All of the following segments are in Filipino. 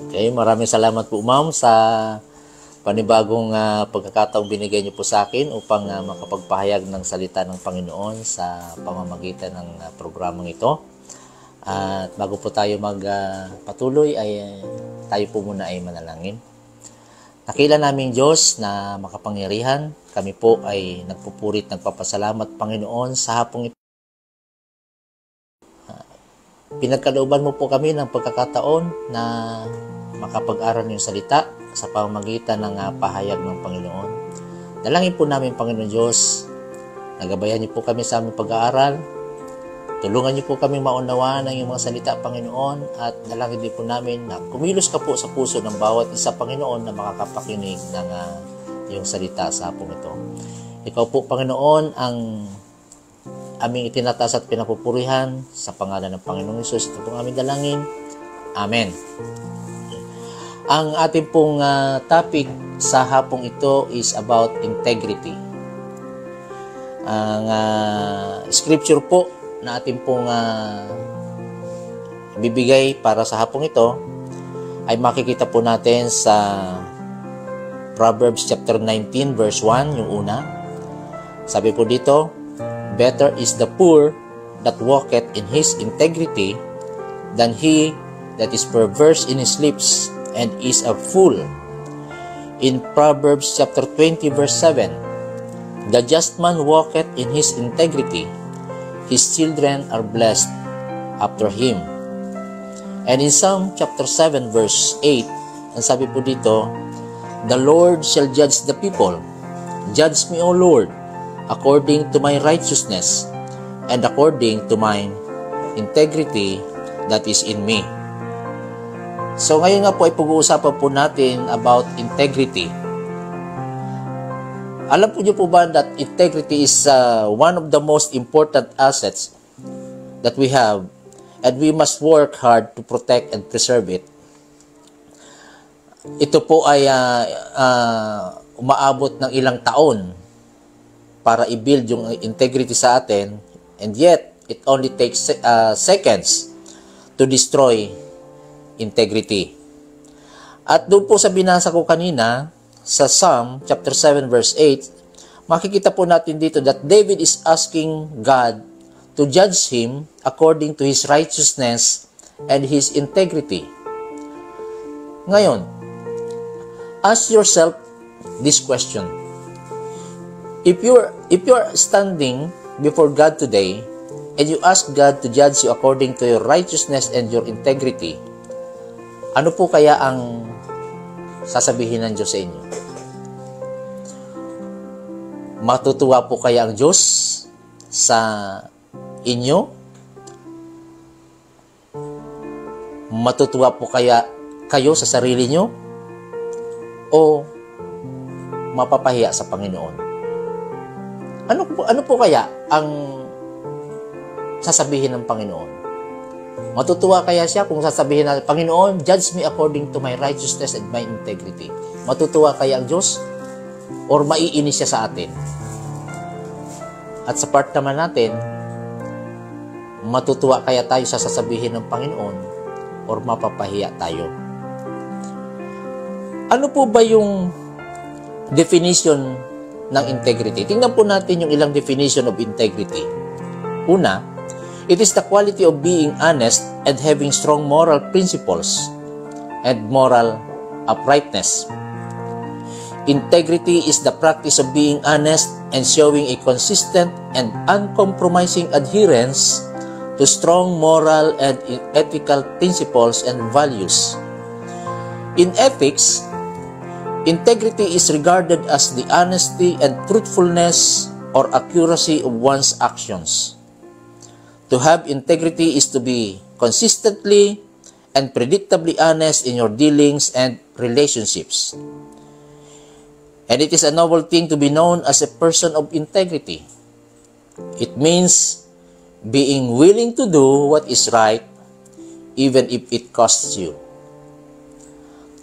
Okay, maraming salamat po ma'am sa panibagong pagkakataong binigay niyo po sa akin upang makapagpahayag ng salita ng Panginoon sa pamamagitan ng programang ito. At bago po tayo magpatuloy ay tayo po muna ay manalangin. Dakila naming Diyos na makapangyarihan, kami po ay nagpupurit, nagpapasalamat Panginoon sa hapong ito. Pinagkalooban mo po kami ng pagkakataon na makapag-aral ng salita sa pamamagitan ng pahayag ng Panginoon. Dalangin po namin, Panginoon Diyos, nagabayan niyo po kami sa aming pag-aaral. Tulungan niyo po kami maunawaan ng iyong mga salita, Panginoon, at dalangin din po namin na kumilos ka po sa puso ng bawat isa, Panginoon, na makakapakinig ng iyong salita sa hapong ito. Ikaw po, Panginoon, ang aming itinataas at pinapupurihan sa pangalan ng Panginoong Hesus. Ito pong aming dalangin. Amen. Ang ating pong topic sa hapong ito is about integrity. Ang scripture po na ating pong bibigay para sa hapong ito ay makikita po natin sa Proverbs chapter 19 verse 1, yung una. Sabi po dito, "Better is the poor that walketh in his integrity than he that is perverse in his lips and is a fool." In Proverbs chapter 20 verse 7, "The just man walketh in his integrity, his children are blessed after him." And in Psalm chapter 7 verse 8, ang sabi po dito, "The Lord shall judge the people. Judge me, O Lord, according to my righteousness and according to my integrity that is in me." So ngayon nga po ay pag-uusapan po natin about integrity. Alam po niyo po ba that integrity is one of the most important assets that we have, and we must work hard to protect and preserve it. Ito po ay umaabot ng ilang taon para i-build yung integrity sa atin, and yet it only takes seconds to destroy integrity. At doon po sa binasa ko kanina sa Psalm chapter 7 verse 8, makikita po natin dito that David is asking God to judge him according to his righteousness and his integrity. Ngayon, ask yourself this question. If you're standing before God today and you ask God to judge you according to your righteousness and your integrity, ano po kaya ang sasabihin ng Diyos sa inyo? Matutuwa po kaya ang Diyos sa inyo? Matutuwa po kaya kayo sa sarili nyo? O mapapahiya sa Panginoon? Ano po kaya ang sasabihin ng Panginoon? Matutuwa kaya siya kung sasabihin na, "Panginoon, judge me according to my righteousness and my integrity"? Matutuwa kaya ang Diyos? Or maiinis siya sa atin? At sa part naman natin, matutuwa kaya tayo sa sasabihin ng Panginoon or mapapahiya tayo? Ano po ba yung definition ng integrity? Tingnan po natin yung ilang definition of integrity. Una, it is the quality of being honest and having strong moral principles and moral uprightness. Integrity is the practice of being honest and showing a consistent and uncompromising adherence to strong moral and ethical principles and values. In ethics, integrity is regarded as the honesty and truthfulness or accuracy of one's actions. To have integrity is to be consistently and predictably honest in your dealings and relationships. And it is a noble thing to be known as a person of integrity. It means being willing to do what is right even if it costs you.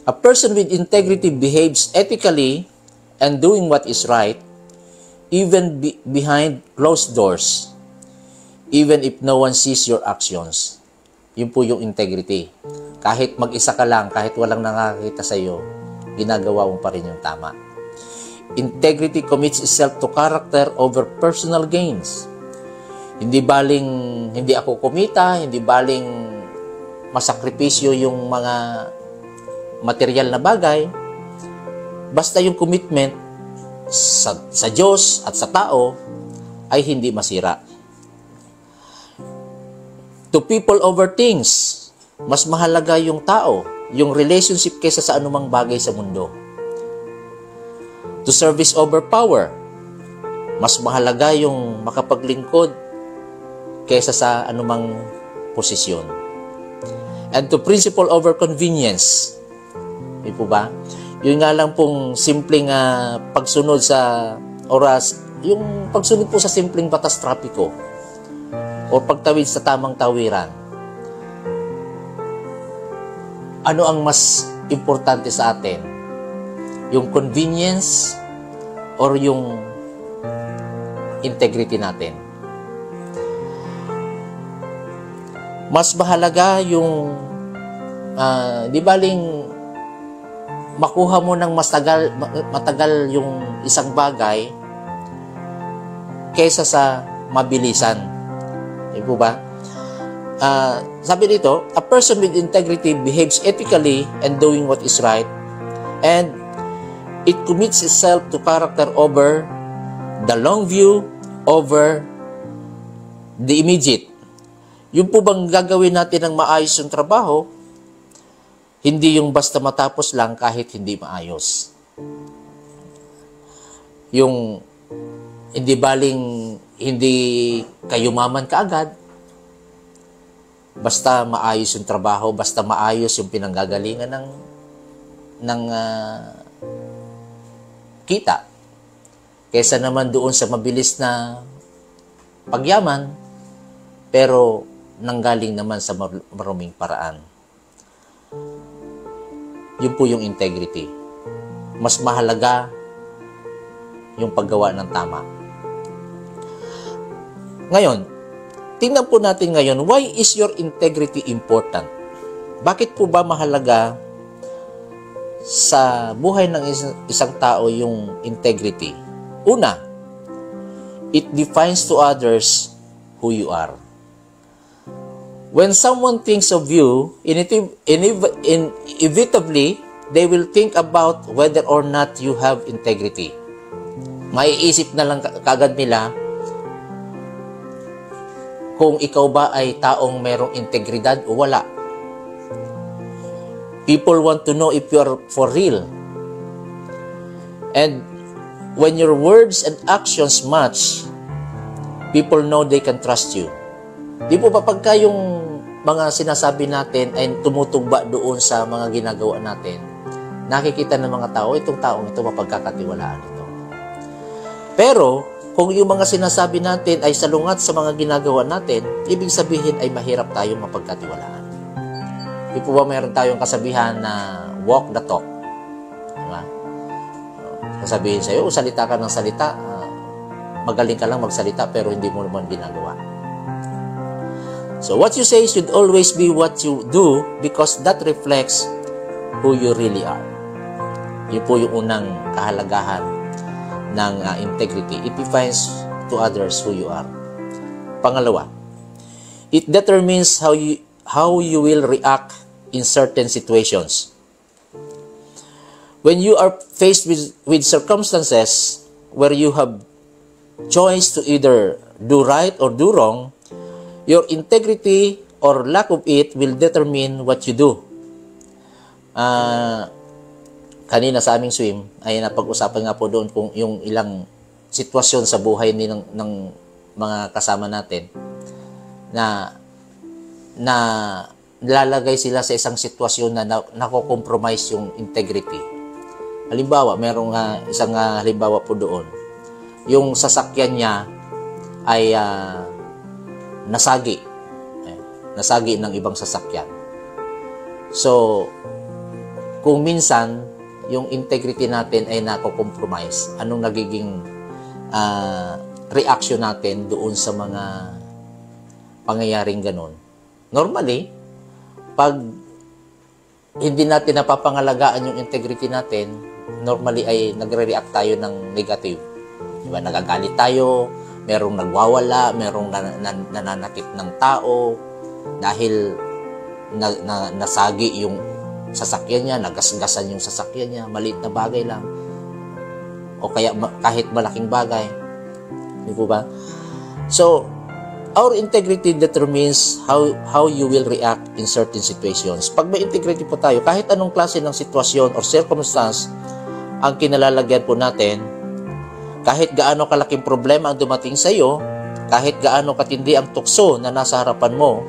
A person with integrity behaves ethically and doing what is right even behind closed doors, even if no one sees your actions. Yun po yung integrity. Kahit mag-isa ka lang, kahit walang nakakita sa iyo, ginagawa mo pa rin yung tama. Integrity commits itself to character over personal gains. Hindi baling hindi ako kumita, hindi baling masakripisyo yung mga material na bagay. Basta yung commitment sa Diyos at sa tao ay hindi masira. To people over things, mas mahalaga yung tao, yung relationship kaysa sa anumang bagay sa mundo. To service over power, mas mahalaga yung makapaglingkod kaysa sa anumang posisyon. And to principle over convenience. Di po ba? Yun nga lang pong simpleng pagsunod sa oras, yung pagsunod po sa simpleng batas trapiko o pagtawid sa tamang tawiran. Ano ang mas importante sa atin? Yung convenience or yung integrity natin? Mas mahalaga yung di baling makuha mo ng matagal yung isang bagay kaysa sa mabilisan. Di po ba? Sabi dito, a person with integrity behaves ethically and doing what is right, and it commits itself to character over the long view, over the immediate. Yung po bang gagawin natin ng maayos yung trabaho, hindi yung basta matapos lang kahit hindi maayos. Yung hindi baling hindi kayo maman kaagad, basta maayos yung trabaho, basta maayos yung pinanggagalingan ng kita. Kesa naman doon sa mabilis na pagyaman, pero nanggaling naman sa maruming paraan. Yun po yung integrity. Mas mahalaga yung paggawa ng tama. Ngayon, tingnan po natin ngayon, why is your integrity important? Bakit po ba mahalaga sa buhay ng isang tao yung integrity? Una, it defines to others who you are. When someone thinks of you, inevitably, they will think about whether or not you have integrity. Maiisip na lang kagad nila kung ikaw ba ay taong merong integridad o wala. People want to know if you are for real. And when your words and actions match, people know they can trust you. Di po ba pagka yung mga sinasabi natin ay tumutugba doon sa mga ginagawa natin, nakikita ng mga tao, itong taong ito mapagkakatiwalaan ito. Pero, kung yung mga sinasabi natin ay salungat sa mga ginagawa natin, ibig sabihin ay mahirap tayong mapagkatiwalaan. Di po ba mayroon tayong kasabihan na walk the talk? Diba? Sasabihin sa'yo, salita ka ng salita, magaling ka lang magsalita pero hindi mo naman ginagawa. So what you say should always be what you do because that reflects who you really are. Yun po yung unang kahalagahan ng integrity. It defines to others who you are. Pangalawa, it determines how you will react in certain situations. When you are faced with circumstances where you have choice to either do right or do wrong, your integrity or lack of it will determine what you do. Kanina sa aming swim, ay napag-usapan nga po doon kung yung ilang sitwasyon sa buhay ng mga kasama natin na lalagay sila sa isang sitwasyon na nako-compromise yung integrity. Halimbawa, merong isang halimbawa po doon. Yung sasakyan niya ay nasagi ng ibang sasakyan. So, kung minsan yung integrity natin ay nako-compromise, anong nagiging reaction natin doon sa mga pangyayaring ganun? Normally, pag hindi natin napapangalagaan yung integrity natin, normally ay nagre-react tayo ng negative. Diba? Nagagalit tayo, merong nagwawala, merong nananakit ng tao dahil nasagi yung sasakyan niya, nagasgasan yung sasakyan niya, maliit na bagay lang. O kaya kahit malaking bagay. Di po ba? So, our integrity determines how you will react in certain situations. Pag may integrity po tayo, kahit anong klase ng sitwasyon or circumstance ang kinalalagyan po natin, kahit gaano kalaking problema ang dumating sa iyo, kahit gaano katindi ang tukso na nasa harapan mo,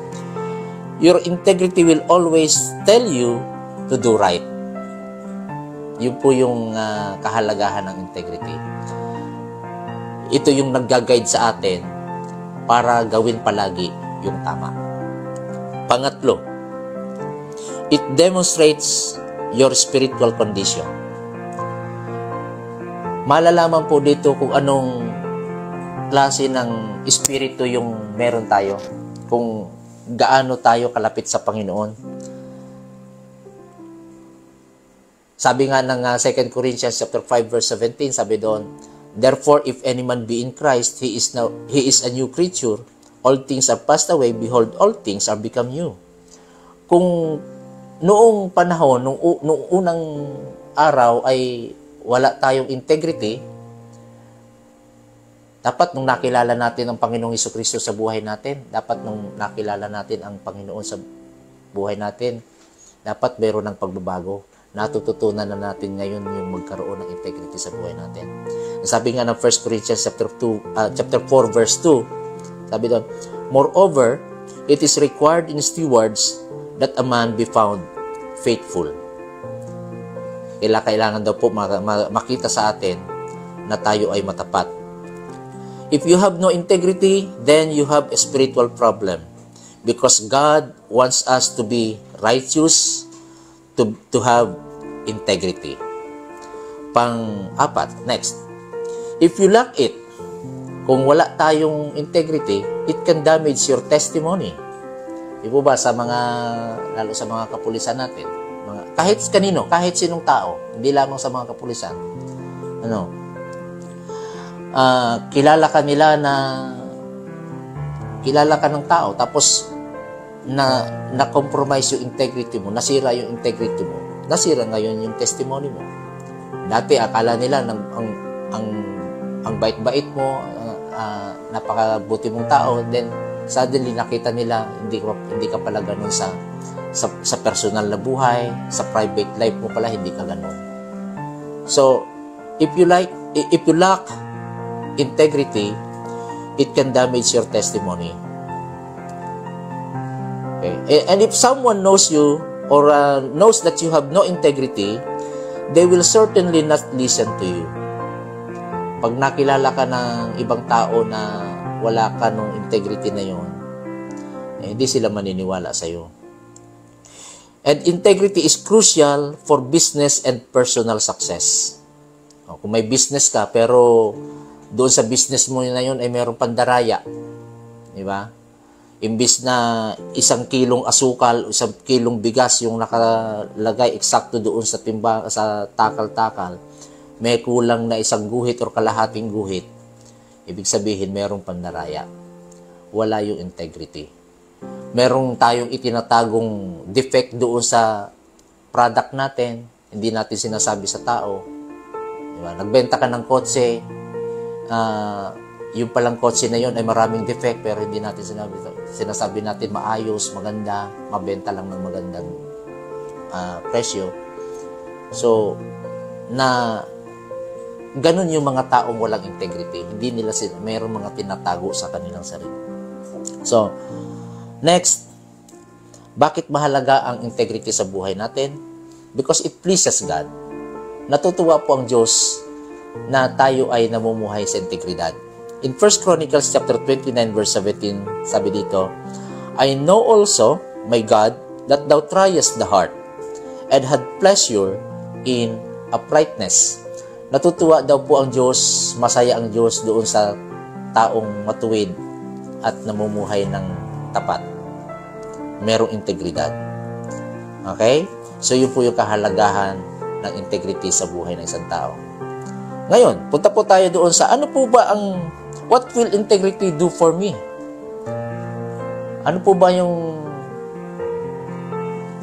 your integrity will always tell you to do right. Yun po yung kahalagahan ng integrity. Ito yung nag-guide sa atin para gawin palagi yung tama. Pangatlo, it demonstrates your spiritual condition. Malalaman po dito kung anong klase ng espiritu yung meron tayo, kung gaano tayo kalapit sa Panginoon. Sabi nga ng 2 Corinthians chapter 5 verse 17, sabi doon, therefore if any man be in Christ, he is a new creature. All things are passed away, behold, all things are become new. Kung noong panahon, nung unang araw ay wala tayong integrity, dapat nung nakilala natin ang Panginoong Jesucristo sa buhay natin, dapat nung nakilala natin ang Panginoon sa buhay natin, dapat meron ng pagbabago. Natututunan na natin ngayon yung magkaroon ng integrity sa buhay natin. Sabi nga ng 1 Corinthians chapter 4 verse 2, sabi doon, moreover, it is required in stewards that a man be found faithful. Kailangan daw po makita sa atin na tayo ay matapat. If you have no integrity, then you have a spiritual problem. Because God wants us to be righteous, to have integrity. Pang-apat, next. If you lack it, kung wala tayong integrity, it can damage your testimony. Di po ba lalo sa mga kapulisan natin, kahit kanino, kahit sinong tao, hindi lamang sa mga kapulisan, kilala ka ng tao, tapos na-compromise yung integrity mo, nasira yung integrity mo, nasira ngayon yung testimony mo. Dati akala nila ang bait-bait mo, napakabuti mong tao, then suddenly nakita nila hindi ka pala ganun sa personal na buhay, sa private life mo pala hindi ka ganun. So, if you lack integrity, it can damage your testimony. Okay? And if someone knows you or knows that you have no integrity, they will certainly not listen to you. Pag nakilala ka ng ibang tao na wala ka nung integrity na yun, hindi sila maniniwala sa iyo. And integrity is crucial for business and personal success. Kung may business ka, pero doon sa business mo na yun ay mayroong pandaraya. Di ba? Imbis na 1 kilong asukal, 1 kilong bigas yung nakalagay eksakto doon sa sa takal-takal, may kulang na 1 guhit o kalahating guhit. Ibig sabihin, mayroong pandaraya. Wala yung integrity. Merong tayong itinatagong defect doon sa product natin, hindi natin sinasabi sa tao. Diba? Nagbenta ka ng kotse, yung palang kotse na yun ay maraming defect, pero hindi natin sinasabi natin maayos, maganda, mabenta lang ng magandang presyo. So, ganun yung mga taong walang integrity. Hindi nila mayroong mga tinatago sa kanilang sarili. So, next, bakit mahalaga ang integrity sa buhay natin? Because it pleases God. Natutuwa po ang Diyos na tayo ay namumuhay sa integridad. In 1 Chronicles chapter 29 verse 17, sabi dito, I know also, my God, that thou triest the heart, and had pleasure in uprightness. Natutuwa daw po ang Diyos, masaya ang Diyos doon sa taong matuwid at namumuhay ng tapat. Merong integridad. Okay? So, yun po yung kahalagahan ng integrity sa buhay ng isang tao. Ngayon, punta po tayo doon sa ano po ba what will integrity do for me? Ano po ba yung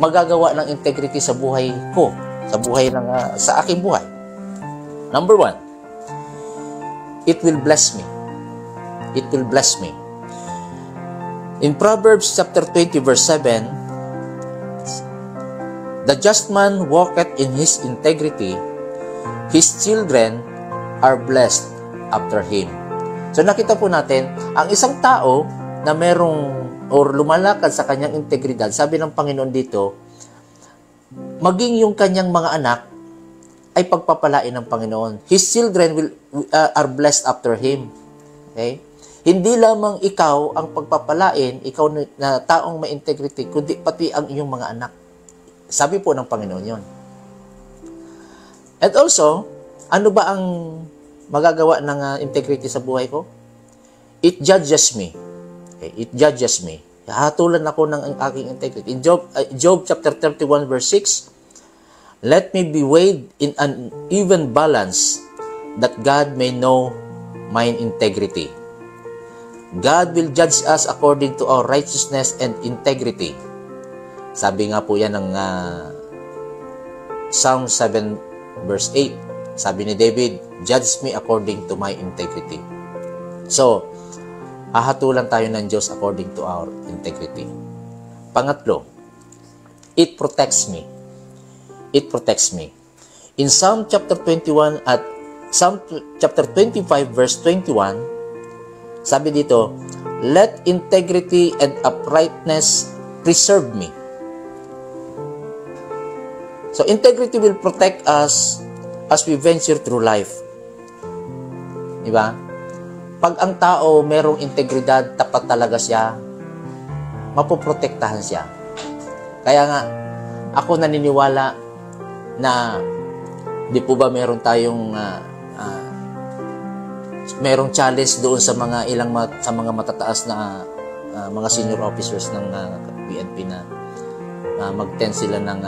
magagawa ng integrity sa buhay ko? Sa buhay sa aking buhay? Number 1, it will bless me. It will bless me. In Proverbs chapter 20 verse 7, the just man walketh in his integrity, his children are blessed after him. So nakita po natin, ang isang tao na merong or lumalakad sa kanyang integridad, sabi ng Panginoon dito, maging yung kanyang mga anak ay pagpapalain ng Panginoon. His children are blessed after him. Okay? Hindi lamang ikaw ang pagpapalain, ikaw na taong may integrity, kundi pati ang iyong mga anak. Sabi po ng Panginoon yon. And also, ano ba ang magagawa ng integrity sa buhay ko? It judges me. Okay? It judges me. Hatulan ako ng aking integrity. In Job chapter 31 verse 6, let me be weighed in an even balance, that God may know mine integrity. God will judge us according to our righteousness and integrity. Sabi nga po yan ng Psalm 7 verse 8. Sabi ni David, judge me according to my integrity. So, hahatulan tayo ng Diyos according to our integrity. Pangatlo, it protects me. It protects me. In Psalm chapter 21 at Psalm chapter 25 verse 21, sabi dito, let integrity and uprightness preserve me. So, integrity will protect us as we venture through life. Diba? Pag ang tao merong integridad, tapat talaga siya, mapoprotektahan siya. Kaya nga, ako naniniwala na di po ba meron tayong merong challenge doon sa mga mga matataas na mga senior officers ng PNP na mag-tend sila ng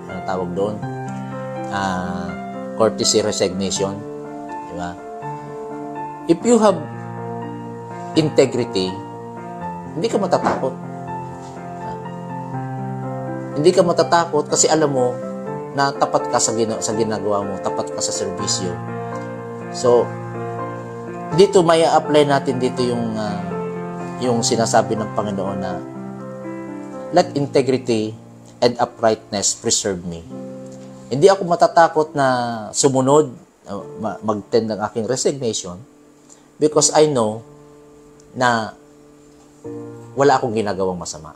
anong tawag doon? Courtesy resignation. Diba? If you have integrity, hindi ka matatakot. Hindi ka matatakot kasi alam mo na tapat ka sa ginagawa mo, tapat ka sa serbisyo. So, dito may apply natin dito yung sinasabi ng Panginoon na let integrity and uprightness preserve me. Hindi ako matatakot na sumunod, mag-tend ng aking resignation because I know na wala akong ginagawang masama.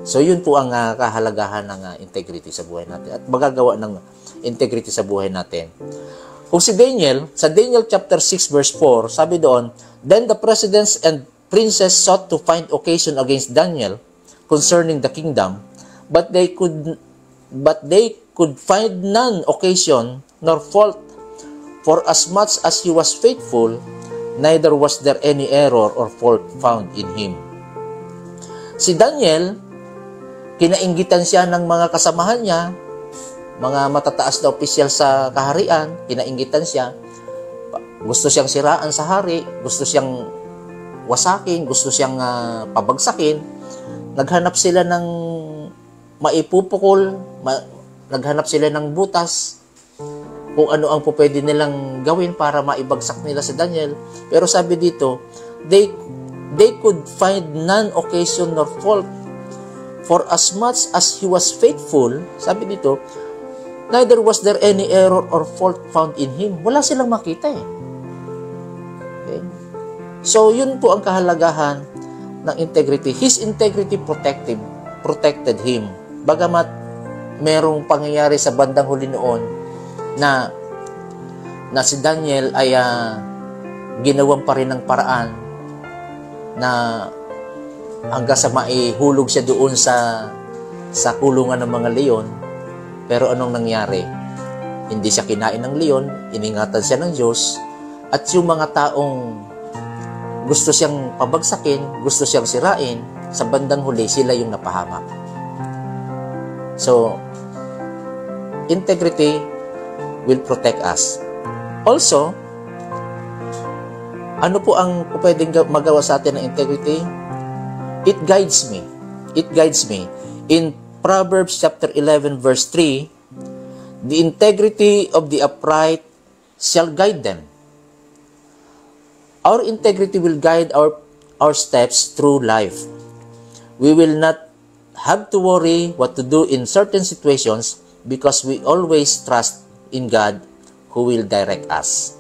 So, yun po ang kahalagahan ng integrity sa buhay natin at magagawa ng integrity sa buhay natin. Kung si Daniel, sa Daniel chapter 6 verse 4, sabi doon, then the presidents and princes sought to find occasion against Daniel concerning the kingdom, but they could find none occasion nor fault, for as much as he was faithful, neither was there any error or fault found in him. Si Daniel, kinainggitan siya ng mga kasamahan niya, mga matataas na opisyal sa kaharian, kinainggitan siya. Gusto siyang siraan sa hari, gusto siyang wasakin, gusto siyang pabagsakin. Naghanap sila ng maipupukol, naghanap sila ng butas, kung ano ang pwede nilang gawin para maibagsak nila si Daniel. Pero sabi dito, they could find none occasion nor fault, for as much as he was faithful, sabi dito, neither was there any error or fault found in him. Wala silang makita eh. Okay? So, yun po ang kahalagahan ng integrity. His integrity protected him. Bagamat merong pangyayari sa bandang huli noon na si Daniel ay ginawan pa rin ng paraan na hanggang sa maihulog siya doon sa kulungan ng mga leon. Pero anong nangyari? Hindi siya kinain ng leon, iningatan siya ng Diyos, at yung mga taong gusto siyang pabagsakin, gusto siyang sirain, sa bandang huli, sila yung napahamak. So, integrity will protect us. Also, ano po ang pwedeng magawa sa atin ng integrity? It guides me. It guides me. In Proverbs chapter 11 verse 3, the integrity of the upright shall guide them. Our integrity will guide our steps through life. We will not have to worry what to do in certain situations because we always trust in God who will direct us.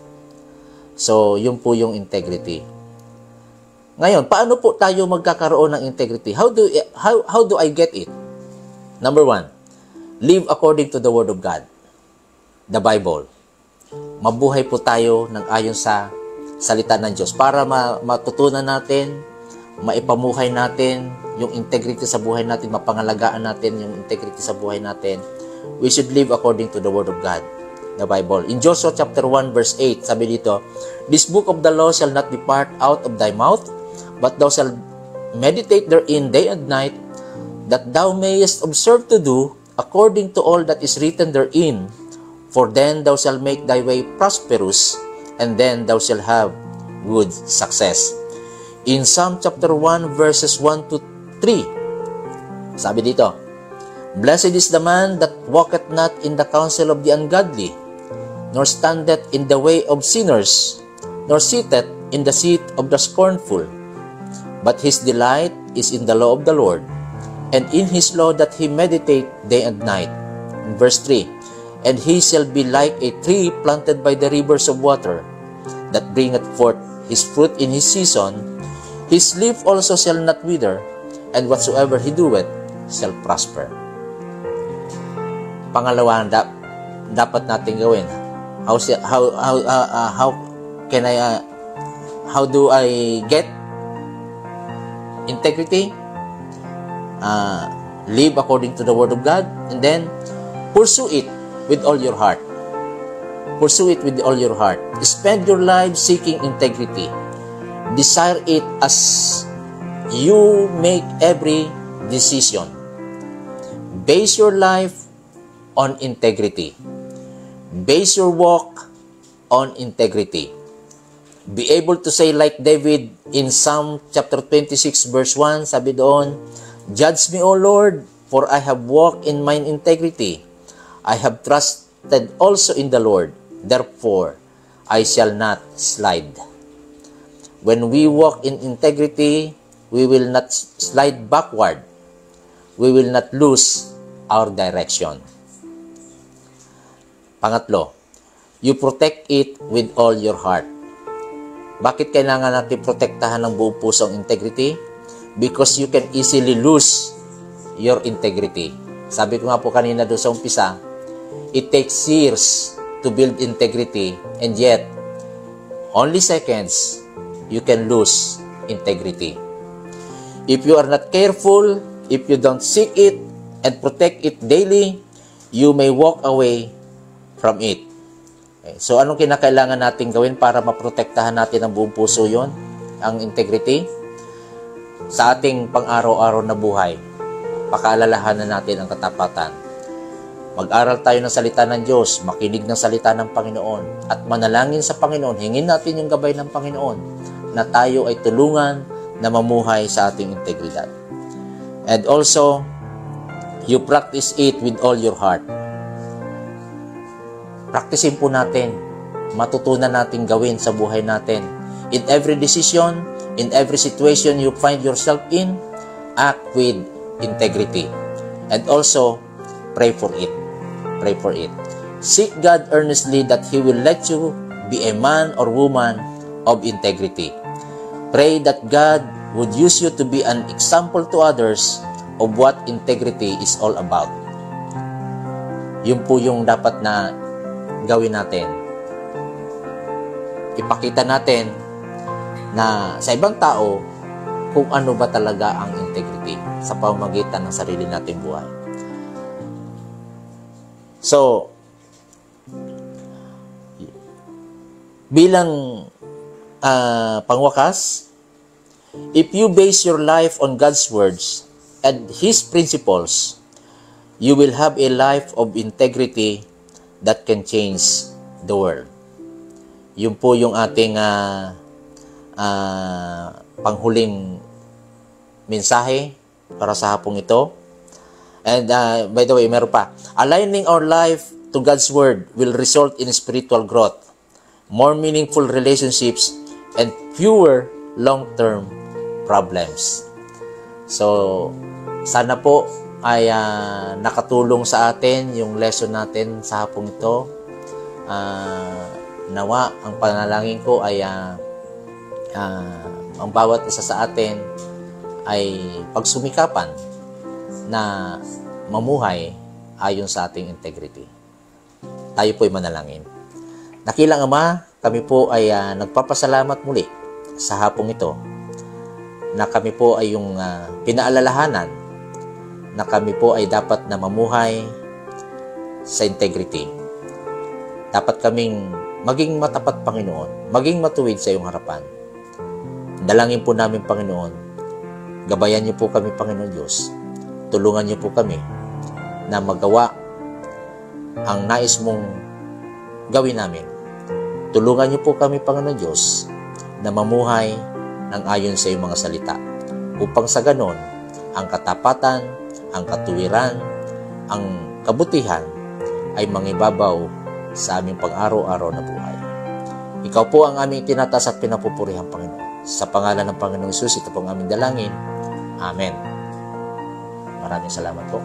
So, yun po yung integrity. Ngayon, paano po tayo magkakaroon ng integrity? How do I get it? Number 1, live according to the Word of God, the Bible. Mabuhay po tayo ng ayon sa salita ng Diyos para matutunan natin, maipamuhay natin yung integrity sa buhay natin, mapangalagaan natin yung integrity sa buhay natin. We should live according to the Word of God, the Bible. In Joshua chapter 1 verse 8, sabi dito, "This book of the law shall not depart out of thy mouth, but thou shalt meditate therein day and night, that thou mayest observe to do according to all that is written therein. For then thou shalt make thy way prosperous, and then thou shalt have good success." In Psalm chapter 1 verses 1 to 3, sabi dito, "Blessed is the man that walketh not in the counsel of the ungodly, nor standeth in the way of sinners, nor sitteth in the seat of the scornful. But his delight is in the law of the Lord, and in his law that he meditate day and night." In verse 3, "And he shall be like a tree planted by the rivers of water, that bringeth forth his fruit in his season. His leaf also shall not wither, and whatsoever he doeth shall prosper." Pangalawa, dapat natin gawin. How do I get integrity? Live according to the Word of God, and then pursue it with all your heart. Pursue it with all your heart. Spend your life seeking integrity. Desire it as you make every decision. Base your life on integrity. Base your walk on integrity. Be able to say like David in Psalm chapter 26 verse 1, sabi doon, "Judge me, O Lord, for I have walked in mine integrity. I have trusted also in the Lord, therefore I shall not slide." When we walk in integrity, we will not slide backward. We will not lose our direction. Pangatlo, you protect it with all your heart. Bakit kailangan natin protektahan ng buong puso ang integrity? Because you can easily lose your integrity. Sabi ko nga po kanina doon sa umpisa, it takes years to build integrity, and yet, only seconds, you can lose integrity. If you are not careful, if you don't seek it and protect it daily, you may walk away from it. Okay. So, anong kinakailangan natin gawin para maprotektahan natin ang buong puso yon, ang integrity? Sa ating pang-araw-araw na buhay, pakaalalahanan natin ang katapatan. Mag-aral tayo ng salita ng Diyos, makinig ng salita ng Panginoon, at manalangin sa Panginoon. Hingin natin yung gabay ng Panginoon na tayo ay tulungan na mamuhay sa ating integridad. And also, you practice it with all your heart. Practicein po natin. Matutunan natin gawin sa buhay natin. In every decision, in every situation you find yourself in, act with integrity. And also, pray for it. Pray for it. Seek God earnestly that He will let you be a man or woman of integrity. Pray that God would use you to be an example to others of what integrity is all about. Yun po yung dapat na gawin natin. Ipakita natin na sa ibang tao kung ano ba talaga ang integrity sa pamamagitan ng sarili nating buhay. So, bilang pangwakas, if you base your life on God's words and His principles, you will have a life of integrity that can change the world. Yun po yung ating panghuling mensahe para sa hapong ito. And by the way, meron pa. Aligning our life to God's Word will result in spiritual growth, more meaningful relationships, and fewer long-term problems. So, sana po ay nakatulong sa atin yung lesson natin sa hapong ito. Nawa, ang panalangin ko ay ang bawat isa sa atin ay pagsumikapan na mamuhay ayon sa ating integrity. Tayo po ay manalangin. Dakilang Ama, kami po ay nagpapasalamat muli sa hapong ito na kami po ay yung pinaalalahanan na kami po ay dapat na mamuhay sa integrity. Dapat kaming maging matapat, Panginoon, maging matuwid sa iyong harapan. Dalangin po namin, Panginoon, gabayan niyo po kami, Panginoon Diyos. Tulungan niyo po kami na magawa ang nais mong gawin namin. Tulungan niyo po kami, Panginoon Diyos, na mamuhay ng ayon sa iyong mga salita, upang sa ganon, ang katapatan, ang katuwiran, ang kabutihan ay mangibabaw sa aming pang-araw-araw na buhay. Ikaw po ang aming tinataas at pinapupurihan, Panginoon. Sa pangalan ng Panginoong Hesus, ito po ang aming dalangin. Amen. Maraming salamat po.